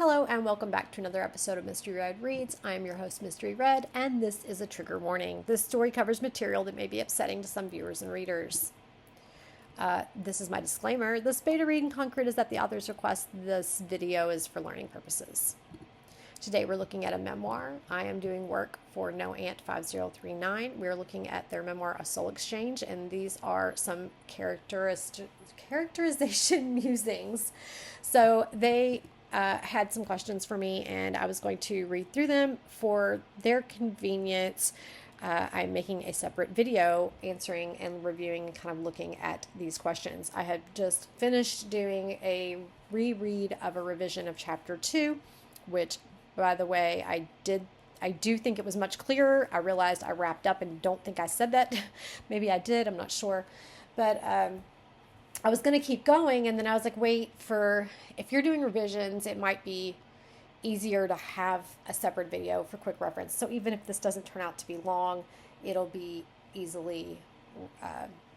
Hello and welcome back to another episode of Mystery Red Reads. I am your host, Mystery Red, and this is a trigger warning. This story covers material that may be upsetting to some viewers and readers. This is my disclaimer. This beta read in concrete is at the author's request. This video is for learning purposes. Today we're looking at a memoir. I am doing work for No Ant 5039. We're looking at their memoir, A Soul Exchange, and these are some characterization musings. So they had some questions for me, and I was going to read through them for their convenience. I'm making a separate video answering and reviewing and kind of looking at these questions. I had just finished doing a reread of a revision of chapter 2, which, by the way, I do think it was much clearer. I realized I wrapped up and don't think I said that. Maybe I did, I'm not sure. But I was going to keep going, and then I was like, if you're doing revisions, it might be easier to have a separate video for quick reference. So even if this doesn't turn out to be long, it'll be easily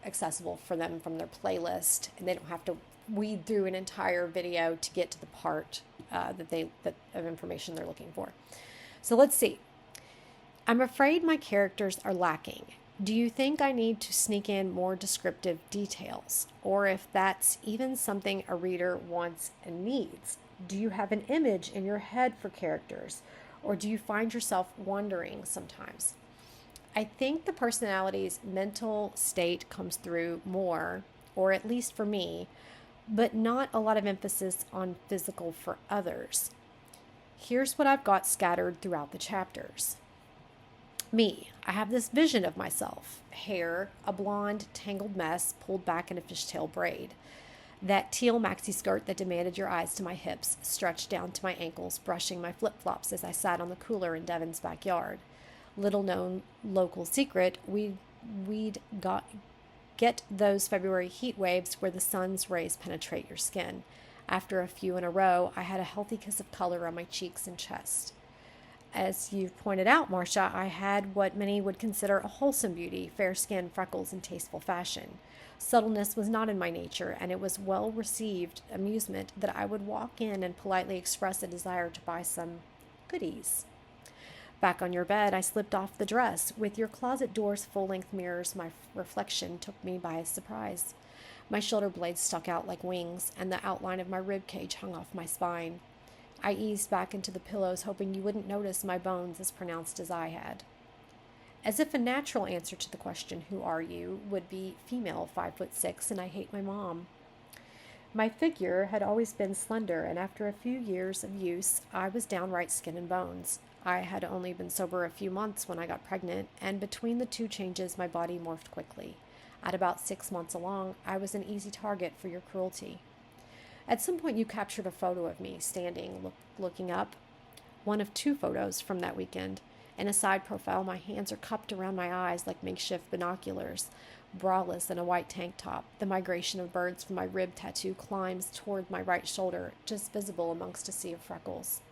accessible for them from their playlist, and they don't have to weed through an entire video to get to the part of information they're looking for. So let's see. I'm afraid my characters are lacking. Do you think I need to sneak in more descriptive details? Or if that's even something a reader wants and needs? Do you have an image in your head for characters? Or do you find yourself wondering sometimes? I think the personality's mental state comes through more, or at least for me, but not a lot of emphasis on physical for others. Here's what I've got scattered throughout the chapters. Me, I have this vision of myself. Hair, a blonde, tangled mess pulled back in a fishtail braid. That teal maxi skirt that demanded your eyes to my hips stretched down to my ankles, brushing my flip-flops as I sat on the cooler in Devin's backyard. Little known local secret, we'd get those February heat waves where the sun's rays penetrate your skin. After a few in a row, I had a healthy kiss of color on my cheeks and chest. As you've pointed out, Marcia, I had what many would consider a wholesome beauty, fair skin, freckles, and tasteful fashion. Subtleness was not in my nature, and it was well-received amusement that I would walk in and politely express a desire to buy some goodies. Back on your bed, I slipped off the dress. With your closet door's full-length mirrors, my reflection took me by surprise. My shoulder blades stuck out like wings, and the outline of my rib cage hung off my spine. I eased back into the pillows, hoping you wouldn't notice my bones as pronounced as I had. As if a natural answer to the question, who are you, would be female, 5'6", and I hate my mom. My figure had always been slender, and after a few years of use, I was downright skin and bones. I had only been sober a few months when I got pregnant, and between the two changes, my body morphed quickly. At about 6 months along, I was an easy target for your cruelty. At some point, you captured a photo of me standing, looking up. One of 2 photos from that weekend. In a side profile, my hands are cupped around my eyes like makeshift binoculars. Braless in a white tank top. The migration of birds from my rib tattoo climbs toward my right shoulder, just visible amongst a sea of freckles.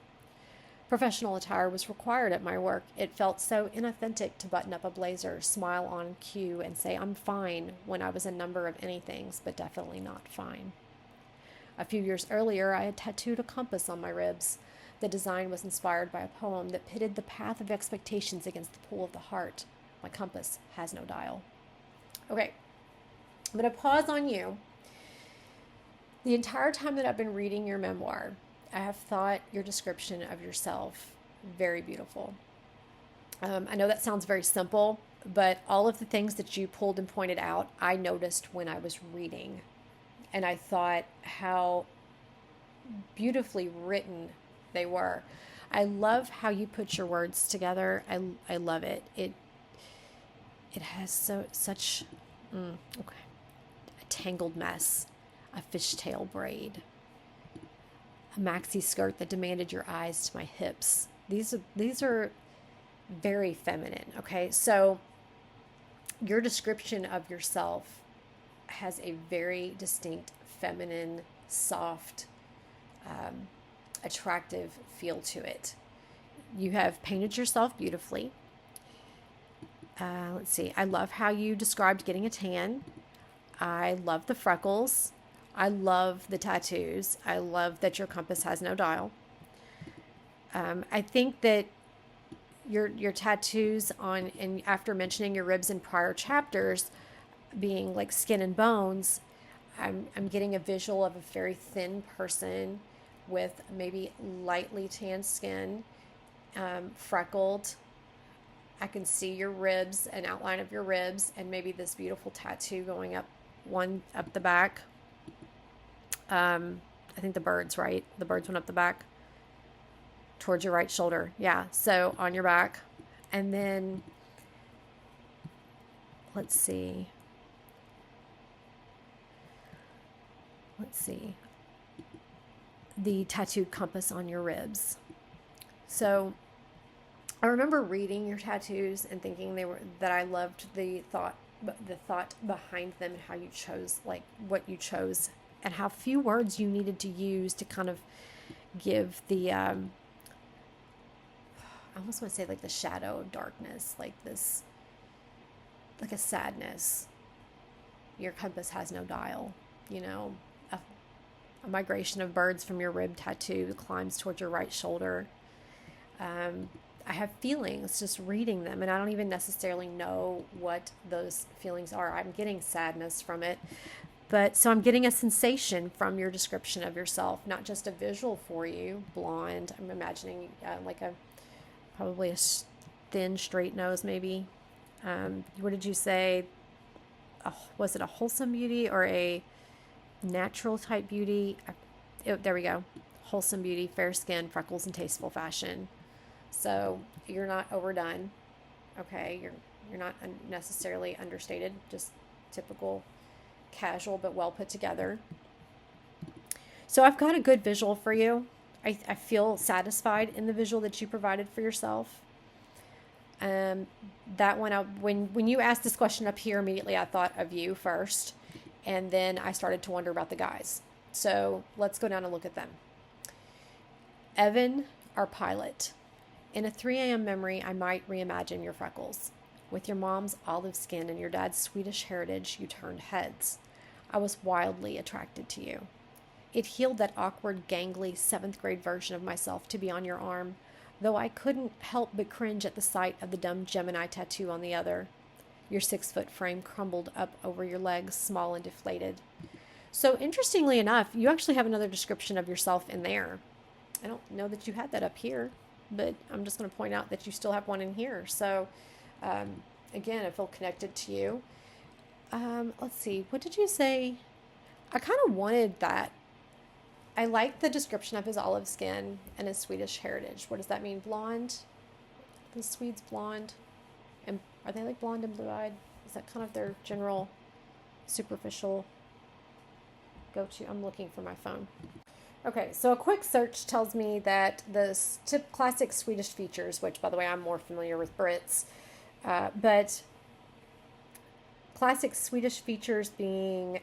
Professional attire was required at my work. It felt so inauthentic to button up a blazer, smile on cue, and say I'm fine when I was a number of anythings, but definitely not fine. A few years earlier, I had tattooed a compass on my ribs. The design was inspired by a poem that pitted the path of expectations against the pull of the heart. My compass has no dial. Okay, I'm going to pause on you. The entire time that I've been reading your memoir, I have thought your description of yourself very beautiful. I know that sounds very simple, but all of the things that you pulled and pointed out, I noticed when I was reading. And I thought how beautifully written they were. I love how you put your words together. I love it. It has such a tangled mess, a fishtail braid, a maxi skirt that demanded your eyes to my hips. These are very feminine. Okay, so your description of yourself has a very distinct feminine, soft, attractive feel to it. You have painted yourself beautifully. Let's see. I love how you described getting a tan. I love the freckles. I love the tattoos. I love that your compass has no dial. I think that your tattoos on, and after mentioning your ribs in prior chapters being like skin and bones, I'm getting a visual of a very thin person with maybe lightly tanned skin, freckled. I can see your ribs, an outline of your ribs, and maybe this beautiful tattoo going up up the back. I think the birds, right? The birds went up the back towards your right shoulder. Yeah. So on your back. And then let's see. The tattooed compass on your ribs. So I remember reading your tattoos and thinking that I loved the thought behind them, and how you chose, like what you chose, and how few words you needed to use to kind of give the I almost want to say like the shadow of darkness, like this, like a sadness. Your compass has no dial, a migration of birds from your rib tattoo climbs towards your right shoulder. I have feelings just reading them, and I don't even necessarily know what those feelings are. I'm getting sadness from it. But so I'm getting a sensation from your description of yourself, not just a visual for you, blonde. I'm imagining probably a thin, straight nose, maybe. What did you say? Was it a wholesome beauty or a natural type beauty? There we go. Wholesome beauty, fair skin, freckles, and tasteful fashion. So you're not overdone. Okay, you're not necessarily understated, just typical, casual, but well put together. So I've got a good visual for you. I feel satisfied in the visual that you provided for yourself. That one, when you asked this question up here, immediately I thought of you first, and then I started to wonder about the guys. So let's go down and look at them. Evan, our pilot. In a 3 a.m. memory, I might reimagine your freckles. With your mom's olive skin and your dad's Swedish heritage, you turned heads. I was wildly attracted to you. It healed that awkward, gangly 7th grade version of myself to be on your arm, though I couldn't help but cringe at the sight of the dumb Gemini tattoo on the other. Your 6-foot frame crumbled up over your legs, small and deflated. So interestingly enough, you actually have another description of yourself in there. I don't know that you had that up here, but I'm just going to point out that you still have one in here. So, again, I feel connected to you. Let's see. What did you say? I kind of wanted that. I like the description of his olive skin and his Swedish heritage. What does that mean? Blonde? The Swedes blonde? And are they like blonde and blue-eyed? Is that kind of their general superficial go-to? I'm looking for my phone. Okay, so a quick search tells me that the classic Swedish features, which, by the way, I'm more familiar with Brits, but classic Swedish features being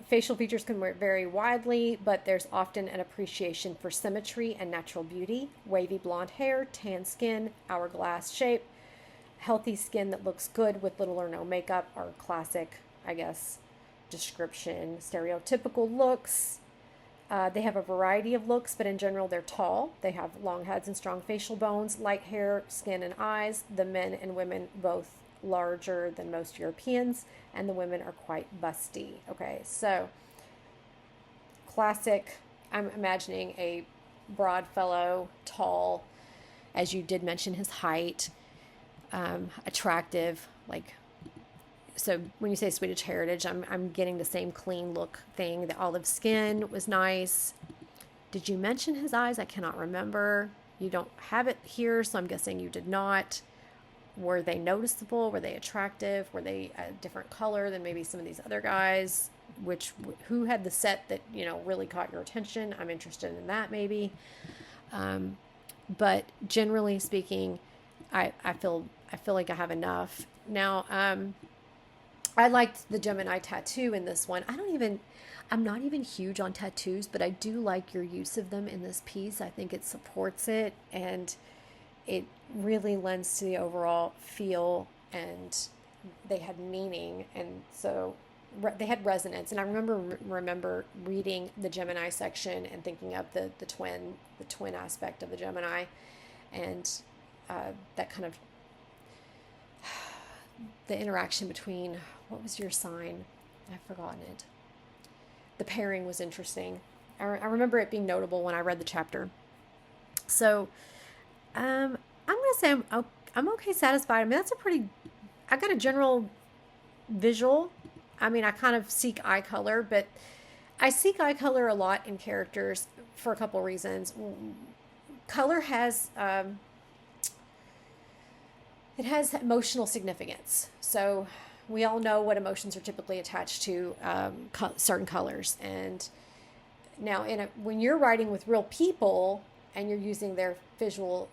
facial features can vary widely, but there's often an appreciation for symmetry and natural beauty. Wavy blonde hair, tan skin, hourglass shape, healthy skin that looks good with little or no makeup are classic, I guess, description. Stereotypical looks. They have a variety of looks, but in general, they're tall. They have long heads and strong facial bones, light hair, skin, and eyes. The men and women both larger than most Europeans, and the women are quite busty. Okay, so classic, I'm imagining a broad fellow, tall, as you did mention his height, attractive, like, so when you say Swedish heritage, I'm getting the same clean look thing. The olive skin was nice. Did you mention his eyes? I cannot remember. You don't have it here, so I'm guessing you did not. Were they noticeable? Were they attractive? Were they a different color than maybe some of these other guys? Who had the set that, really caught your attention? I'm interested in that maybe. But generally speaking, I feel like I have enough. Now, I liked the Gemini tattoo in this one. I'm not even huge on tattoos, but I do like your use of them in this piece. I think it supports it, and it really lends to the overall feel, and they had meaning. And so they had resonance. And I remember reading the Gemini section and thinking of the twin aspect of the Gemini, and that kind of the interaction between, what was your sign? I've forgotten it. The pairing was interesting. I remember it being notable when I read the chapter. So I'm gonna say I'm okay, satisfied. I mean, I got a general visual. I mean, I kind of seek eye color, but I seek eye color a lot in characters for a couple reasons. Color has it has emotional significance. So we all know what emotions are typically attached to certain colors. And now, when you're writing with real people and you're using their physical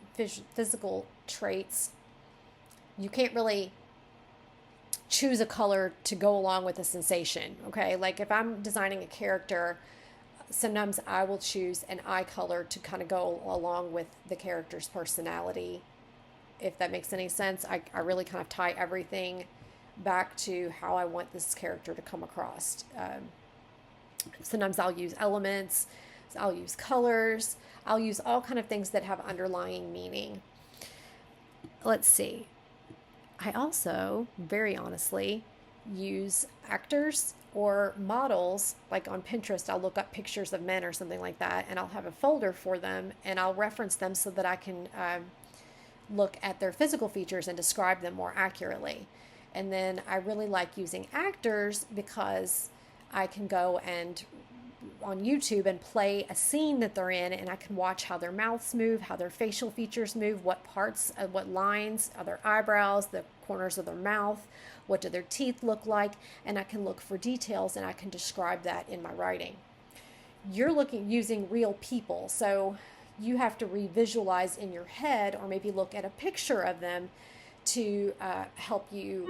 traits, you can't really choose a color to go along with a sensation. Okay, like if I'm designing a character, sometimes I will choose an eye color to kind of go along with the character's personality. If that makes any sense, I really kind of tie everything back to how I want this character to come across. Sometimes I'll use elements, I'll use colors, I'll use all kind of things that have underlying meaning. Let's see. I also, very honestly, use actors or models. Like on Pinterest, I'll look up pictures of men or something like that, and I'll have a folder for them, and I'll reference them so that I can look at their physical features and describe them more accurately. And then I really like using actors because I can go and on YouTube and play a scene that they're in, and I can watch how their mouths move, how their facial features move, what parts, what lines are their eyebrows, the corners of their mouth, what do their teeth look like, and I can look for details and I can describe that in my writing. You're using real people, so you have to revisualize in your head or maybe look at a picture of them to help you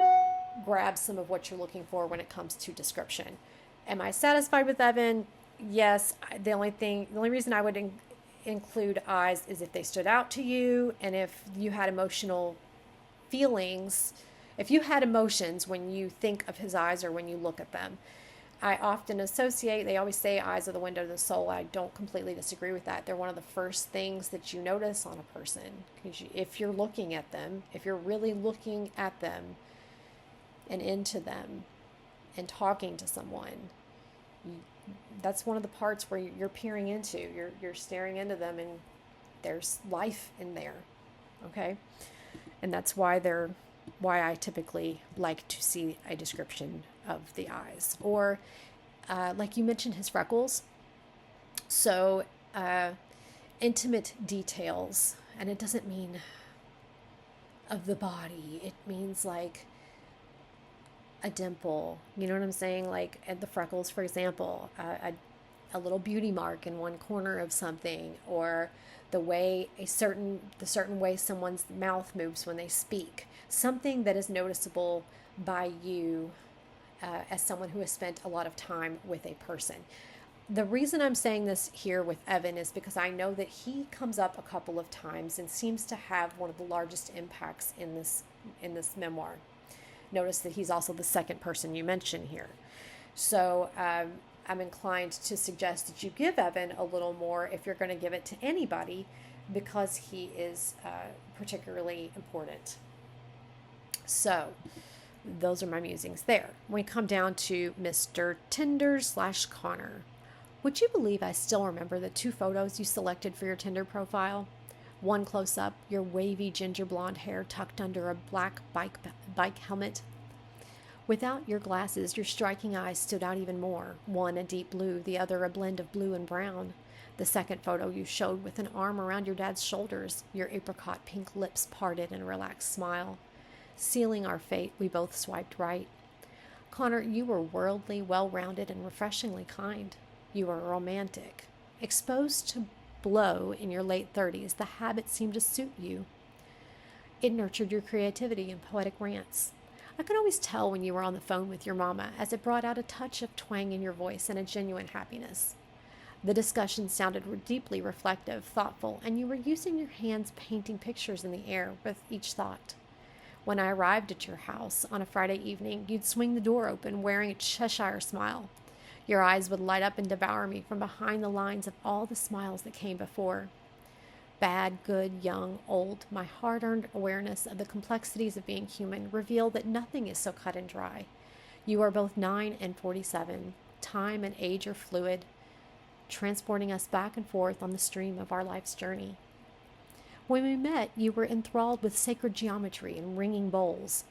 grab some of what you're looking for when it comes to description. Am I satisfied with Evan? Yes. The only reason I would include eyes is if they stood out to you, and if you had emotional feelings, if you had emotions when you think of his eyes or when you look at them. I often associate, they always say eyes are the window to the soul. I don't completely disagree with that. They're one of the first things that you notice on a person. If you're looking at them, if you're really looking at them and into them and talking to someone, that's one of the parts where you're peering into. You're staring into them, and there's life in there. Okay? And that's why I typically like to see a description of the eyes. Or like you mentioned, his freckles. So intimate details, and it doesn't mean of the body. It means like a dimple. You know what I'm saying? Like at the freckles, for example, a little beauty mark in one corner of something, or the certain way someone's mouth moves when they speak. Something that is noticeable by you as someone who has spent a lot of time with a person. The reason I'm saying this here with Evan is because I know that he comes up a couple of times and seems to have one of the largest impacts in this memoir. Notice that he's also the second person you mention here. So I'm inclined to suggest that you give Evan a little more if you're going to give it to anybody, because he is particularly important. So those are my musings there. When we come down to Mr. Tinder/Connor, would you believe I still remember the 2 photos you selected for your Tinder profile? One close up, your wavy ginger blonde hair tucked under a black bike helmet. Without your glasses, your striking eyes stood out even more. One a deep blue, the other a blend of blue and brown. The second photo you showed with an arm around your dad's shoulders, your apricot pink lips parted in a relaxed smile. Sealing our fate, we both swiped right. Connor, you were worldly, well-rounded, and refreshingly kind. You were romantic. Exposed to blow in your late 30s, the habit seemed to suit you. It nurtured your creativity and poetic rants. I could always tell when you were on the phone with your mama, as it brought out a touch of twang in your voice and a genuine happiness. The discussion sounded deeply reflective, thoughtful, and you were using your hands painting pictures in the air with each thought. When I arrived at your house on a Friday evening, you'd swing the door open wearing a Cheshire smile. Your eyes would light up and devour me from behind the lines of all the smiles that came before. Bad, good, young, old, my hard-earned awareness of the complexities of being human revealed that nothing is so cut and dry. You are both 9 and 47. Time and age are fluid, transporting us back and forth on the stream of our life's journey. When we met, you were enthralled with sacred geometry and ringing bowls.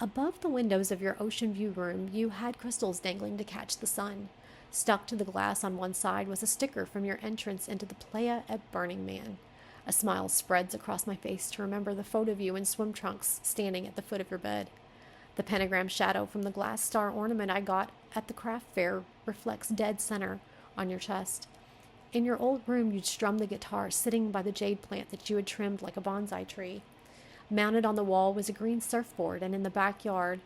Above the windows of your ocean view room, you had crystals dangling to catch the sun. Stuck to the glass on one side was a sticker from your entrance into the playa at Burning Man. A smile spreads across my face to remember the photo of you in swim trunks standing at the foot of your bed. The pentagram shadow from the glass star ornament I got at the craft fair reflects dead center on your chest. In your old room, you'd strum the guitar, sitting by the jade plant that you had trimmed like a bonsai tree. Mounted on the wall was a green surfboard, and in the backyard,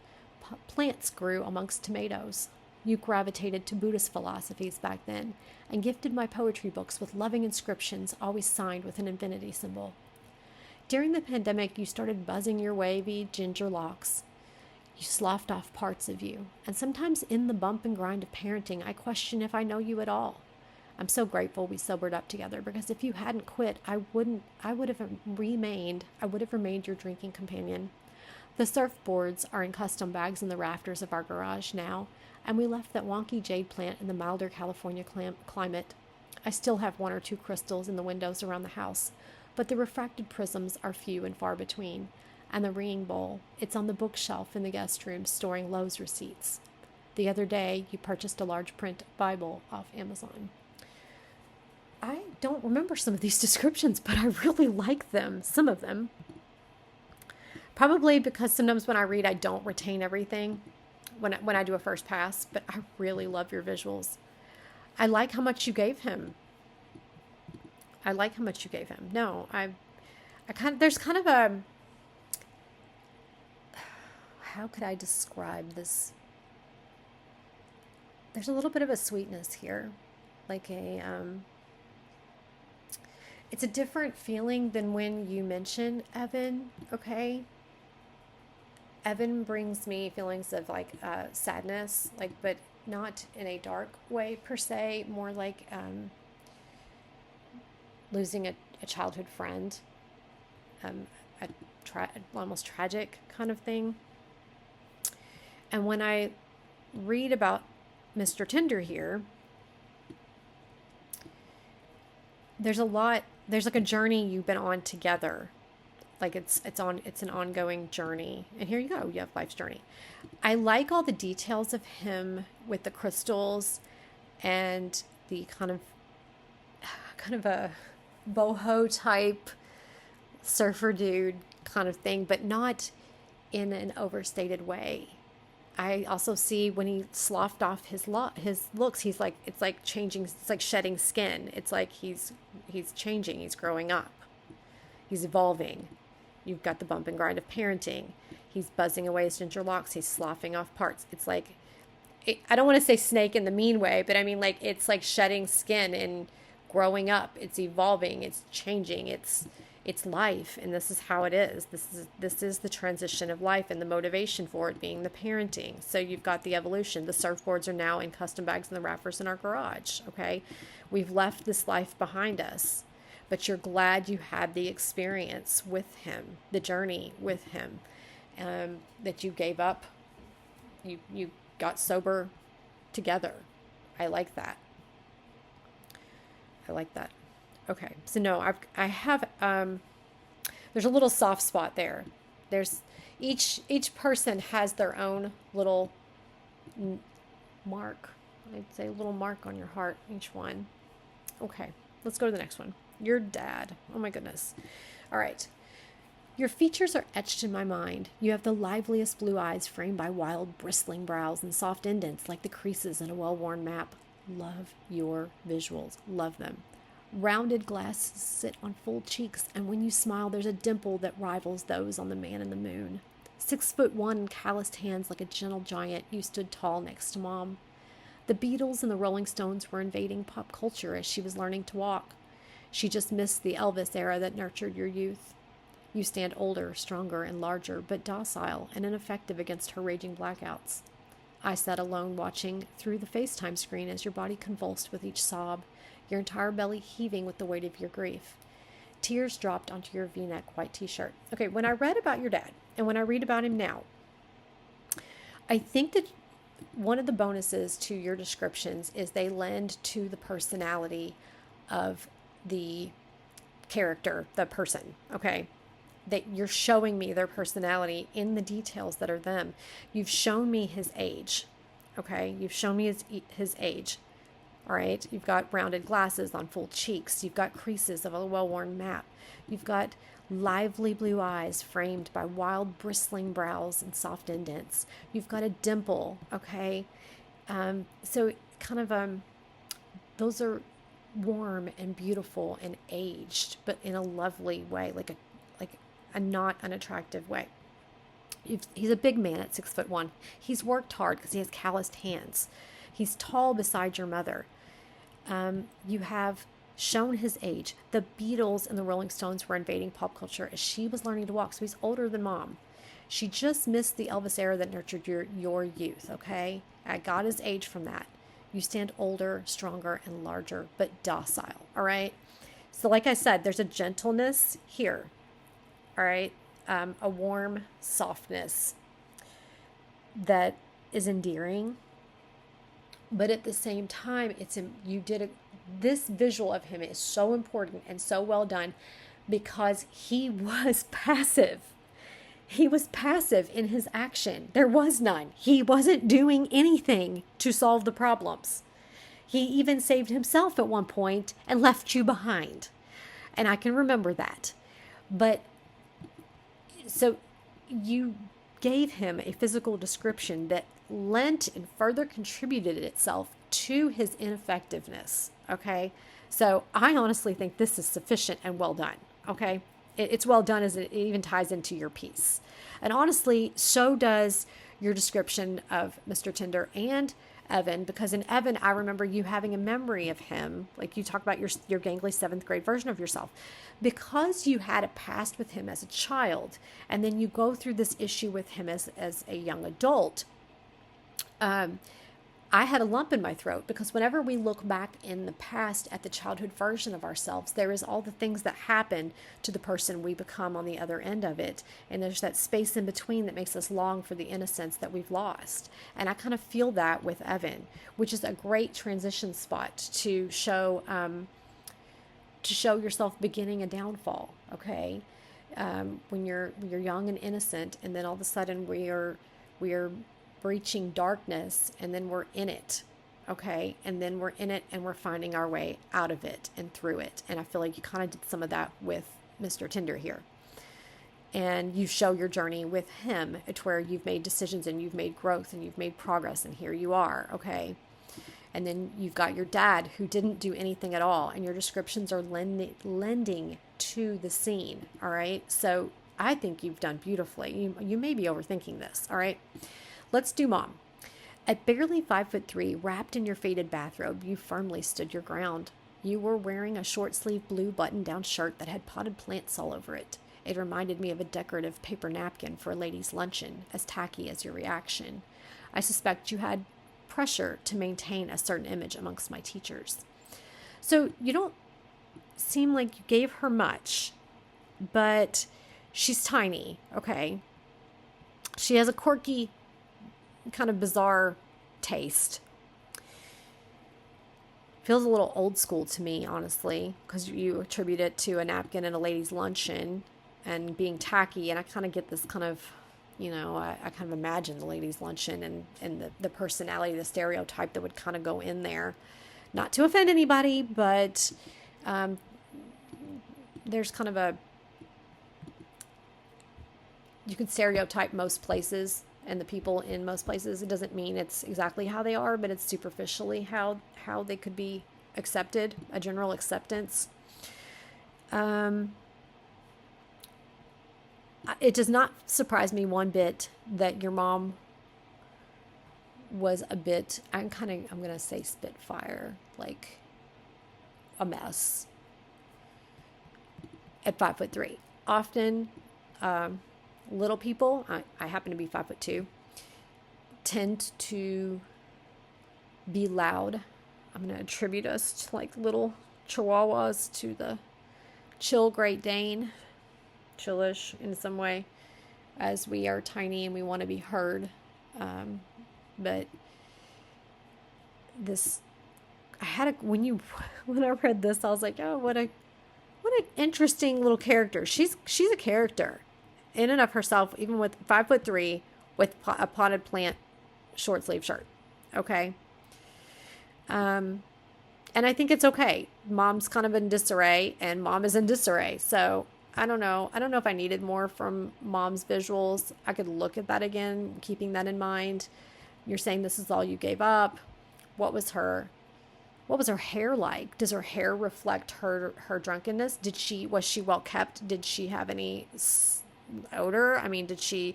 plants grew amongst tomatoes. You gravitated to Buddhist philosophies back then, and gifted my poetry books with loving inscriptions, always signed with an infinity symbol. During the pandemic, you started buzzing your wavy ginger locks. You sloughed off parts of you, and sometimes in the bump and grind of parenting, I question if I know you at all. I'm so grateful we sobered up together, because if you hadn't quit, I would have remained your drinking companion. The surfboards are in custom bags in the rafters of our garage now, and we left that wonky jade plant in the milder California climate. I still have 1 or 2 crystals in the windows around the house, but the refracted prisms are few and far between. And the ringing bowl, it's on the bookshelf in the guest room storing Lowe's receipts. The other day, you purchased a large print Bible off Amazon. I don't remember some of these descriptions, but I really like them, some of them. Probably because sometimes when I read, I don't retain everything when I do a first pass, but I really love your visuals. I like how much you gave him. No, there's kind of a, how could I describe this? There's a little bit of a sweetness here, like it's a different feeling than when you mention Evan, okay? Evan brings me feelings of like sadness, but not in a dark way per se, more like losing a childhood friend, almost tragic kind of thing. And when I read about Mr. Tinder here, there's like a journey you've been on together. Like it's an ongoing journey. And here you go, you have life's journey. I like all the details of him with the crystals and the kind of a boho type surfer dude kind of thing, but not in an overstated way. I also see when he sloughed off his looks, it's like changing, it's like shedding skin. It's like he's changing, he's growing up, he's evolving. You've got the bump and grind of parenting. He's buzzing away his ginger locks, he's sloughing off parts. It's like, I don't want to say snake in the mean way, but I mean like it's like shedding skin and growing up. It's evolving, it's changing, it's life, and this is how it is. This is the transition of life, and the motivation for it being the parenting. So you've got the evolution. The surfboards are now in custom bags in the rafters in our garage. Okay, we've left this life behind us, but you're glad you had the experience with him, the journey with him, that you gave up. You got sober together. I like that. Okay, so no, I have there's a little soft spot there. There's each person has their own little mark. I'd say a little mark on your heart, each one. Okay, let's go to the next one. Your dad. Oh my goodness. All right. Your features are etched in my mind. You have the liveliest blue eyes framed by wild, bristling brows and soft indents like the creases in a well-worn map. Love your visuals. Love them. Rounded glasses sit on full cheeks, and when you smile, there's a dimple that rivals those on the man in the moon. 6'1", calloused hands like a gentle giant, you stood tall next to Mom. The Beatles and the Rolling Stones were invading pop culture as she was learning to walk. She just missed the Elvis era that nurtured your youth. You stand older, stronger, and larger, but docile and ineffective against her raging blackouts. I sat alone watching through the FaceTime screen as your body convulsed with each sob, your entire belly heaving with the weight of your grief. Tears dropped onto your V-neck white t-shirt. Okay, when I read about your dad, and when I read about him now, I think that one of the bonuses to your descriptions is they lend to the personality of the character, the person, okay? That you're showing me their personality in the details that are them. You've shown me his age, okay? You've shown me his age, all right? You've got rounded glasses on full cheeks. You've got creases of a well-worn map. You've got lively blue eyes framed by wild bristling brows and soft indents. You've got a dimple, okay? So kind of those are warm and beautiful and aged, but in a lovely way, like a not unattractive way. He's a big man at 6'1". He's worked hard because he has calloused hands. He's tall beside your mother. You have shown his age. The Beatles and the Rolling Stones were invading pop culture as she was learning to walk, so he's older than mom. She just missed the Elvis era that nurtured your youth, okay? I got his age from that. You stand older, stronger, and larger, but docile, all right? So like I said, there's a gentleness here, all right? A warm softness that is endearing, but at the same time, this visual of him is so important and so well done because he was passive. He was passive in his action. There was none. He wasn't doing anything to solve the problems. He even saved himself at one point and left you behind. And I can remember that. But so you gave him a physical description that lent and further contributed itself to his ineffectiveness. Okay. So I honestly think this is sufficient and well done. Okay. It's well done as it even ties into your piece. And honestly, so does your description of Mr. Tinder and Evan, because in Evan, I remember you having a memory of him, like you talk about your gangly 7th grade version of yourself, because you had a past with him as a child, and then you go through this issue with him as a young adult. I had a lump in my throat because whenever we look back in the past at the childhood version of ourselves, there is all the things that happen to the person we become on the other end of it. And there's that space in between that makes us long for the innocence that we've lost. And I kind of feel that with Evan, which is a great transition spot to show yourself beginning a downfall. Okay. When you're young and innocent, and then all of a sudden we are breaching darkness, and then we're in it, okay? And then we're in it, and we're finding our way out of it and through it. And I feel like you kind of did some of that with Mr. Tinder here. And you show your journey with him to where you've made decisions and you've made growth and you've made progress, and here you are, okay? And then you've got your dad who didn't do anything at all, and your descriptions are lending to the scene, all right? So I think you've done beautifully. You may be overthinking this, all right? Let's do mom. At barely 5'3", wrapped in your faded bathrobe, you firmly stood your ground. You were wearing a short-sleeved blue button-down shirt that had potted plants all over it. It reminded me of a decorative paper napkin for a lady's luncheon, as tacky as your reaction. I suspect you had pressure to maintain a certain image amongst my teachers. So you don't seem like you gave her much, but she's tiny, okay? She has a quirky, kind of bizarre taste. Feels a little old school to me, honestly, because you attribute it to a napkin and a lady's luncheon and being tacky. And I kind of get this kind of, I kind of imagine the ladies' luncheon and the personality, the stereotype that would kind of go in there. Not to offend anybody, but there's kind of you can stereotype most places and the people in most places. It doesn't mean it's exactly how they are, but it's superficially how they could be accepted, a general acceptance. It does not surprise me one bit that your mom was a bit, I'm going to say spitfire, like a mess at 5'3". Often little people, I happen to be 5'2", tend to be loud. I'm going to attribute us to like little chihuahuas to the chill Great Dane, chillish in some way, as we are tiny and we want to be heard. But this, when I read this, I was like, oh, what an interesting little character. She's a character in and of herself, even with 5'3", with a potted plant short sleeve shirt. Okay. And I think it's okay. Mom's kind of in disarray and mom is in disarray. So I don't know. I don't know if I needed more from mom's visuals. I could look at that again, keeping that in mind. You're saying this is all you gave up. What was her hair like? Does her hair reflect her drunkenness? Was she well kept? Did she have any odor? I mean, did she,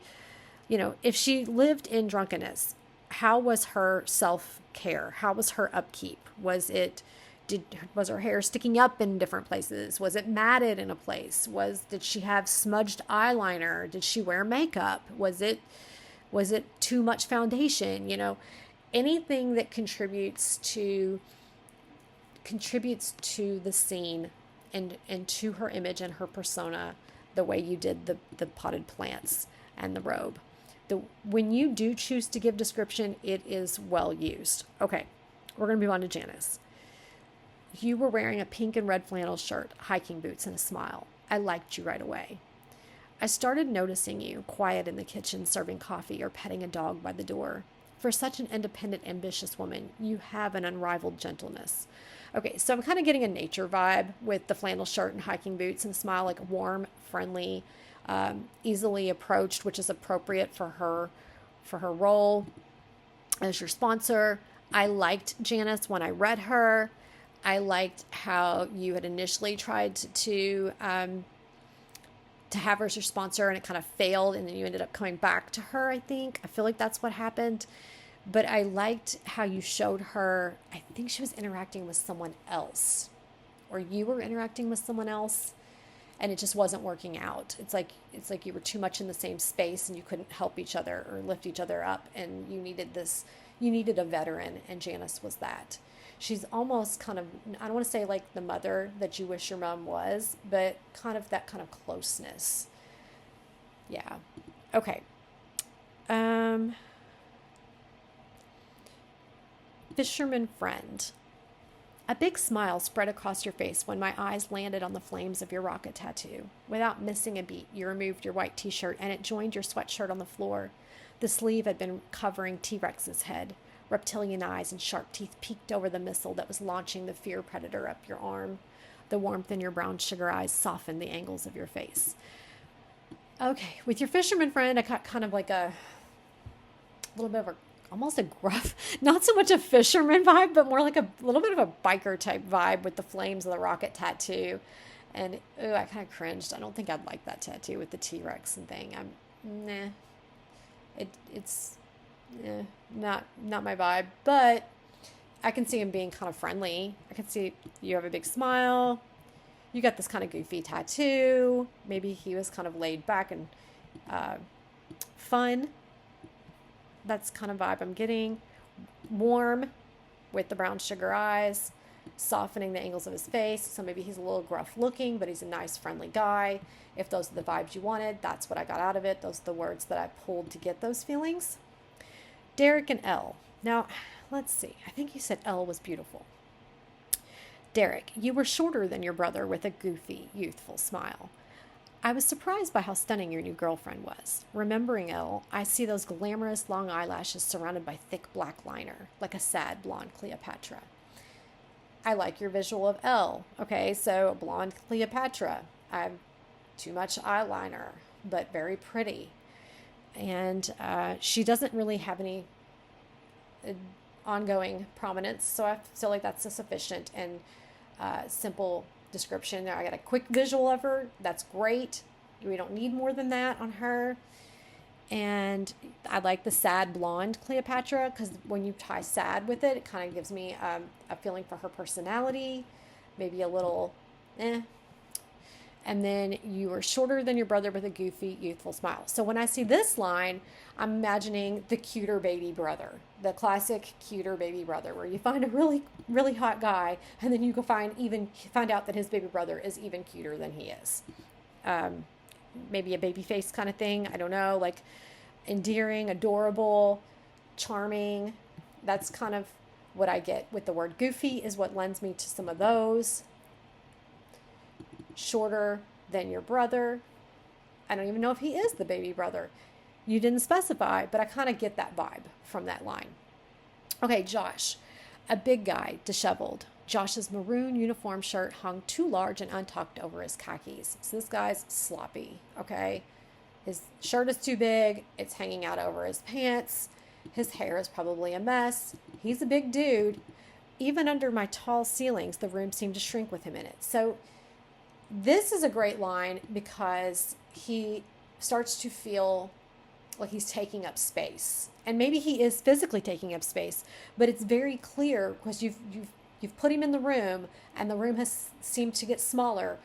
if she lived in drunkenness, how was her self-care? How was her upkeep? Was her hair sticking up in different places? Was it matted in a place? Did she have smudged eyeliner? Did she wear makeup? Was it too much foundation? Anything that contributes to the scene and to her image and her persona, the way you did the potted plants and the robe. When you do choose to give description, it is well used. Okay, we're going to move on to Janice. You were wearing a pink and red flannel shirt, hiking boots, and a smile. I liked you right away. I started noticing you, quiet in the kitchen, serving coffee or petting a dog by the door. For such an independent, ambitious woman, you have an unrivaled gentleness. Okay, so I'm kind of getting a nature vibe with the flannel shirt and hiking boots and smile, like warm, friendly, easily approached, which is appropriate for her role as your sponsor. I liked Janice when I read her. I liked how you had initially tried to have her as your sponsor and it kind of failed, and then you ended up coming back to her. I feel like that's what happened. But I liked how you showed her, I think she was interacting with someone else, or you were interacting with someone else, and it just wasn't working out. It's like you were too much in the same space and you couldn't help each other or lift each other up, and you needed a veteran, and Janice was that. She's almost kind of, I don't want to say like the mother that you wish your mom was, but kind of that kind of closeness. Yeah. Okay. Fisherman friend. A big smile spread across your face when my eyes landed on the flames of your rocket tattoo. Without missing a beat, you removed your white t-shirt and it joined your sweatshirt on the floor. The sleeve had been covering T-Rex's head. Reptilian eyes and sharp teeth peeked over the missile that was launching the fear predator up your arm. The warmth in your brown sugar eyes softened the angles of your face. Okay, with your fisherman friend, I got kind of like a little bit of almost a gruff, not so much a fisherman vibe, but more like a little bit of a biker type vibe with the flames of the rocket tattoo. And I kind of cringed. I don't think I'd like that tattoo with the T-Rex and thing. It's not my vibe, but I can see him being kind of friendly. I can see you have a big smile. You got this kind of goofy tattoo. Maybe he was kind of laid back and fun. That's kind of vibe I'm getting. Warm with the brown sugar eyes, softening the angles of his face. So maybe he's a little gruff looking, but he's a nice, friendly guy. If those are the vibes you wanted, that's what I got out of it. Those are the words that I pulled to get those feelings. Derek and Elle. Now, let's see. I think you said Elle was beautiful. Derek, you were shorter than your brother with a goofy, youthful smile. I was surprised by how stunning your new girlfriend was. Remembering Elle, I see those glamorous long eyelashes surrounded by thick black liner, like a sad blonde Cleopatra. I like your visual of Elle. Okay, so a blonde Cleopatra. I have too much eyeliner, but very pretty. And she doesn't really have any ongoing prominence, so I feel like that's a sufficient and simple description. I got a quick visual of her. That's great. We don't need more than that on her. And I like the sad blonde Cleopatra because when you tie sad with it, it kind of gives me a feeling for her personality, maybe a little And then you are shorter than your brother with a goofy, youthful smile. So when I see this line, I'm imagining the cuter baby brother, the classic cuter baby brother, where you find a really, really hot guy, and then you can find out that his baby brother is even cuter than he is. Maybe a baby face kind of thing. I don't know, like endearing, adorable, charming. That's kind of what I get with the word goofy, is what lends me to some of those. Shorter than your brother. I don't even know if he is the baby brother. You didn't specify, but I kind of get that vibe from that line. Okay, Josh, a big guy, disheveled. Josh's maroon uniform shirt hung too large and untucked over his khakis. So this guy's sloppy, okay? His shirt is too big. It's hanging out over his pants. His hair is probably a mess. He's a big dude. Even under my tall ceilings, the room seemed to shrink with him in it. So this is a great line because he starts to feel like he's taking up space. And maybe he is physically taking up space, but it's very clear because you've put him in the room, and the room has seemed to get smaller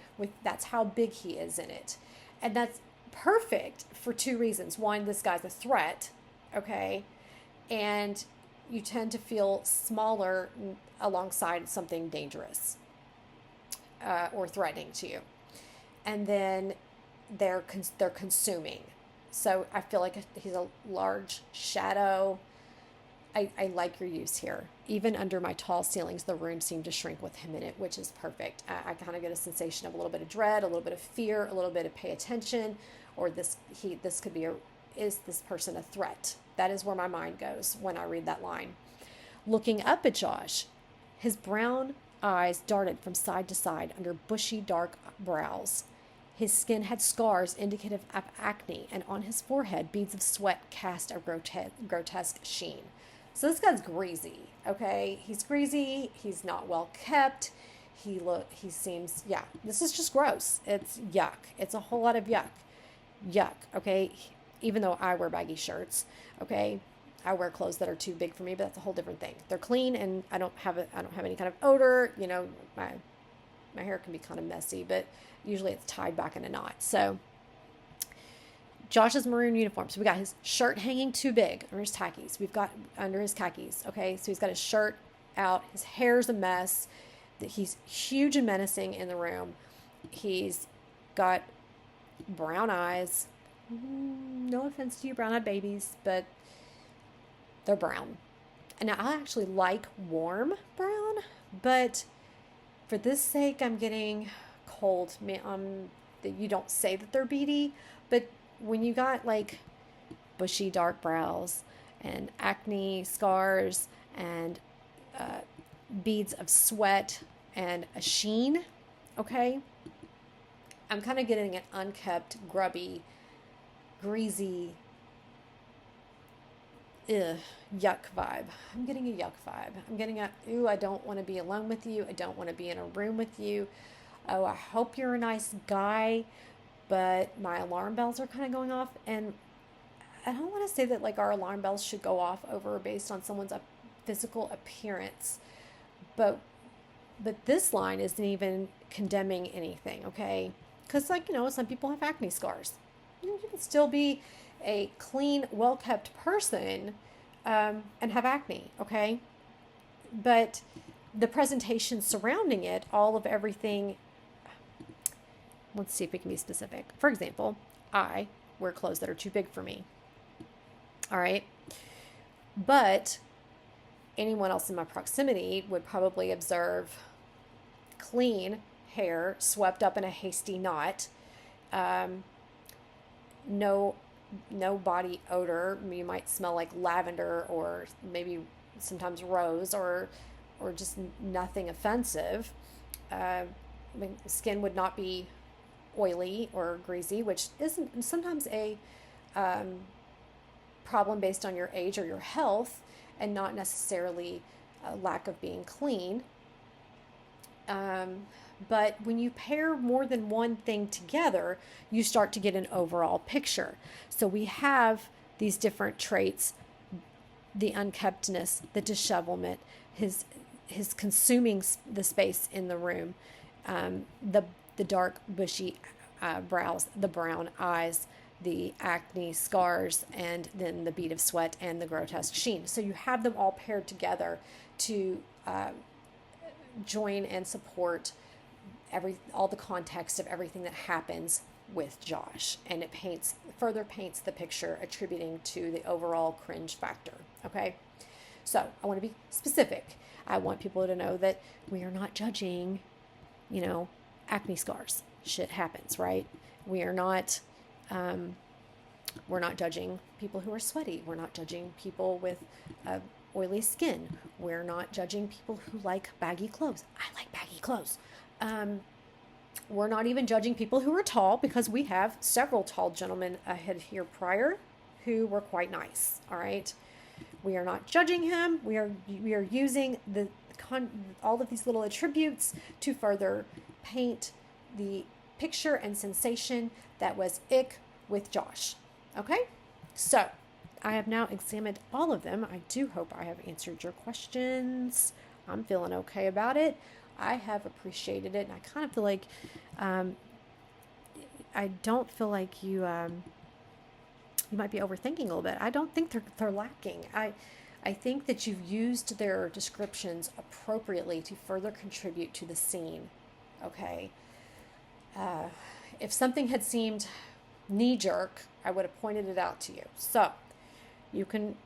that's how big he is in it. And that's perfect for two reasons. One, this guy's a threat, okay? And you tend to feel smaller alongside something dangerous or threatening to you. And then they're consuming. So I feel like he's a large shadow. I like your use here. Even under my tall ceilings, the room seemed to shrink with him in it, which is perfect. I kind of get a sensation of a little bit of dread, a little bit of fear, a little bit of pay attention, or this could be is this person a threat? That is where my mind goes when I read that line. Looking up at Josh, his brown eyes darted from side to side under bushy, dark brows. His skin had scars indicative of acne, and on his forehead, beads of sweat cast a grotesque sheen. So this guy's greasy, okay? He's greasy. He's not well kept. He seems, this is just gross. It's yuck. It's a whole lot of yuck. Yuck, okay? Even though I wear baggy shirts, okay? I wear clothes that are too big for me, but that's a whole different thing. They're clean, and I don't have any kind of odor. You know, my hair can be kind of messy, but usually it's tied back in a knot. So Josh's maroon uniform. So we got his shirt hanging too big under his khakis. We've got under his khakis. Okay, so he's got his shirt out. His hair's a mess. He's huge and menacing in the room. He's got brown eyes. No offense to you brown-eyed babies, but they're brown. And now I actually like warm brown, but for this sake, I'm getting cold. You don't say that they're beady, but when you got like bushy dark brows and acne scars and beads of sweat and a sheen, okay, I'm kind of getting an unkept, grubby, greasy, yuck vibe. I'm getting a yuck vibe. I'm getting I don't want to be alone with you. I don't want to be in a room with you. Oh, I hope you're a nice guy, but my alarm bells are kind of going off. And I don't want to say that like our alarm bells should go off based on someone's physical appearance, but this line isn't even condemning anything, okay? Because some people have acne scars. You can still be a clean, well-kept person and have acne, okay? But the presentation surrounding it, all of everything, let's see if we can be specific. For example, I wear clothes that are too big for me, all right? But anyone else in my proximity would probably observe clean hair swept up in a hasty knot, no body odor. You might smell like lavender or maybe sometimes rose or just nothing offensive. Skin would not be oily or greasy, which isn't sometimes a problem based on your age or your health and not necessarily a lack of being clean. But when you pair more than one thing together, you start to get an overall picture. So we have these different traits, the unkeptness, the dishevelment, his consuming the space in the room, the the dark, bushy brows, the brown eyes, the acne scars, and then the bead of sweat and the grotesque sheen. So you have them all paired together to join and support all the context of everything that happens with Josh, and it further paints the picture, attributing to the overall cringe factor. Okay, so I want to be specific. I want people to know that we are not judging, acne scars. Shit happens, right? We are not. We're not judging people who are sweaty. We're not judging people with oily skin. We're not judging people who like baggy clothes. I like baggy clothes. We're not even judging people who are tall, because we have several tall gentlemen ahead here prior who were quite nice. All right. We are not judging him. We are using all of these little attributes to further paint the picture and sensation that was ick with Josh. Okay, so I have now examined all of them. I do hope I have answered your questions. I'm feeling okay about it. I have appreciated it, and I kind of feel like I don't feel like you might be overthinking a little bit. I don't think they're lacking. I think that you've used their descriptions appropriately to further contribute to the scene. Okay. If something had seemed knee-jerk, I would have pointed it out to you. So you can,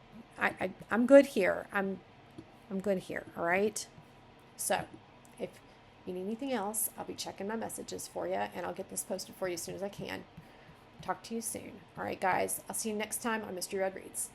I'm good here. I'm good here. All right. So if you need anything else, I'll be checking my messages for you, and I'll get this posted for you as soon as I can. Talk to you soon. All right, guys. I'll see you next time on Mystery Red Reads.